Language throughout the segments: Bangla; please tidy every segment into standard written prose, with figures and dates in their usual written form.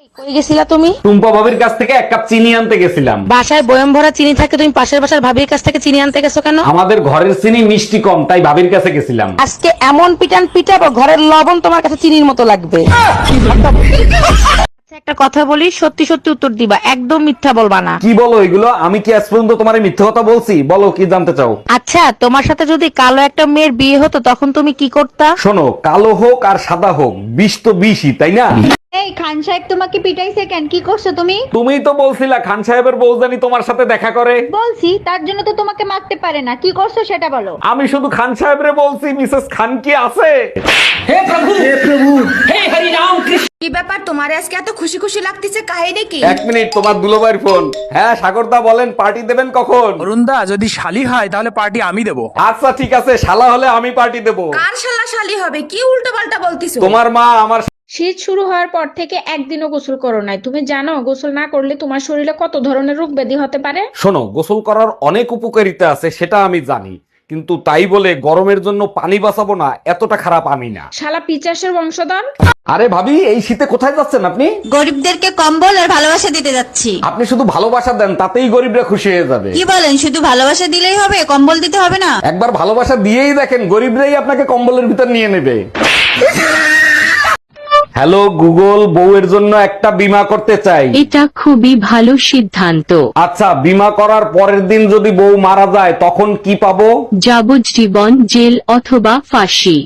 কই গেছিলা তুমি? টুম্পা ভাবির কাছ থেকে 1 কাপ চিনি আনতে গেছিলাম। বাসায় বয়ম ভরা চিনি থাকে, তুমি পাশের বাসার ভাবির কাছ থেকে চিনি আনতে গেছো কেন? আমাদের ঘরের চিনি মিষ্টি কম, তাই ভাবির কাছে গেছিলাম। আজকে এমন পিটান পিটাবো, ঘরের লবণ তোমার কাছে চিনির মতো লাগবে। আচ্ছা, একটা কথা বলি, সত্যি সত্যি উত্তর দিবা, একদম মিথ্যা বলবা না। কি বলো এগুলো? আমি কি আজ পর্যন্ত তোমার মিথ্যে কথা বলছি? বলো কি জানতে চাও। আচ্ছা, তোমার সাথে যদি কালো একটা মেয়ের বিয়ে হতো তখন তুমি কি করতা? শোনো, কালো হোক আর সাদা হোক, বিষ তো বিষই, তাই না? এই খান সাহেব তোমাকে পিটাইছে কেন? কি করছো তুমি? তুমিই তো বলছিলা খান সাহেবের বউজানি তোমার সাথে দেখা করে। বলছি, তার জন্য তো তোমাকে মারতে পারে না। কি করছো সেটা বলো। আমি শুধু খান সাহেবরে বলছি, মিসেস খান কি আছে? কি ব্যাপার, তোমার আজকে এত খুশি খুশি লাগতেছে, কাহিনী কি? 1 মিনিট, তোমার দুলোবাইর ফোন। হ্যাঁ সাগরদা বলেন, পার্টি দেবেন কখন? অরুণদা, যদি শালি হয় তাহলে পার্টি আমি দেবো। আচ্ছা ঠিক আছে, শালা হলে আমি পার্টি দেবো। কার শালা শালি হবে? কি উল্টো পাল্টা বলতিছো? তোমার মা আমার। শীত শুরু হওয়ার পর থেকে একদিনও গোসল করো নাই। তুমি জানো গোসল না করলে তোমার শরীরে কত ধরনের রোগ ব্যাধি হতে পারে? শোনো, গোসল করার অনেক উপকারিতা আছে, সেটা আমি জানি, কিন্তু তাই বলে গরমের জন্য পানি বাঁচাবো না, এতটা খারাপ আমি না। শালা পিচাসের বংশধর। আরে ভাবি, এই শীতে কোথায় যাচ্ছেন আপনি? গরিবদেরকে কম্বল আর ভালোবাসা দিতে যাচ্ছি। আপনি শুধু ভালোবাসা দেন, তাতেই গরিবরা খুশি হয়ে যাবে। কি বলেন, শুধু ভালোবাসা দিলেই হবে, কম্বল দিতে হবে না? একবার ভালোবাসা দিয়েই দেখেন, গরিবরাই আপনাকে কম্বলের ভিতর নিয়ে নেবে। হ্যালো গুগল, বউয়ের জন্য একটা বীমা করতে চাই। এটা খুবই ভালো সিদ্ধান্ত। আচ্ছা, বীমা করার পরের দিন যদি বউ মারা যায় তখন কি পাবো? যাবজ্জীবন জেল অথবা ফাঁসি।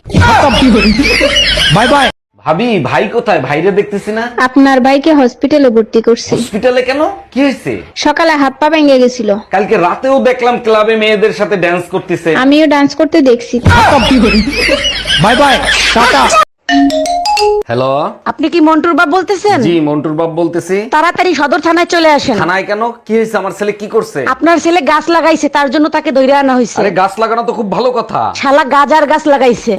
Bye bye. ভাবি, ভাই কোথায়? ভাইরে দেখতেছি না। আপনার ভাইকে হসপিটালে ভর্তি করছি। হসপিটালে কেন? কি হয়েছে? সকালে হাত পা ভেঙে গেছিল। কালকে রাতেও দেখলাম ক্লাবে মেয়েদের সাথে ড্যান্স করতেছে। আমিও ডান্স করতে দেখছি। Bye bye, tata. হ্যালো, আপনি কি মন্টুর বাপ বলতেছেন? জি মন্টুর বাপ বলতেছি। তাড়াতাড়ি সদর থানায় চলে আসেন। থানায় কেন? কি হয়েছে? আমার ছেলে কি করছে? আপনার ছেলে গাছ লাগাইছে, তার জন্য তাকে ধরে আনা হয়েছে। আরে গাছ লাগানো তো খুব ভালো কথা। শালা গাজার গাছ লাগাইছে।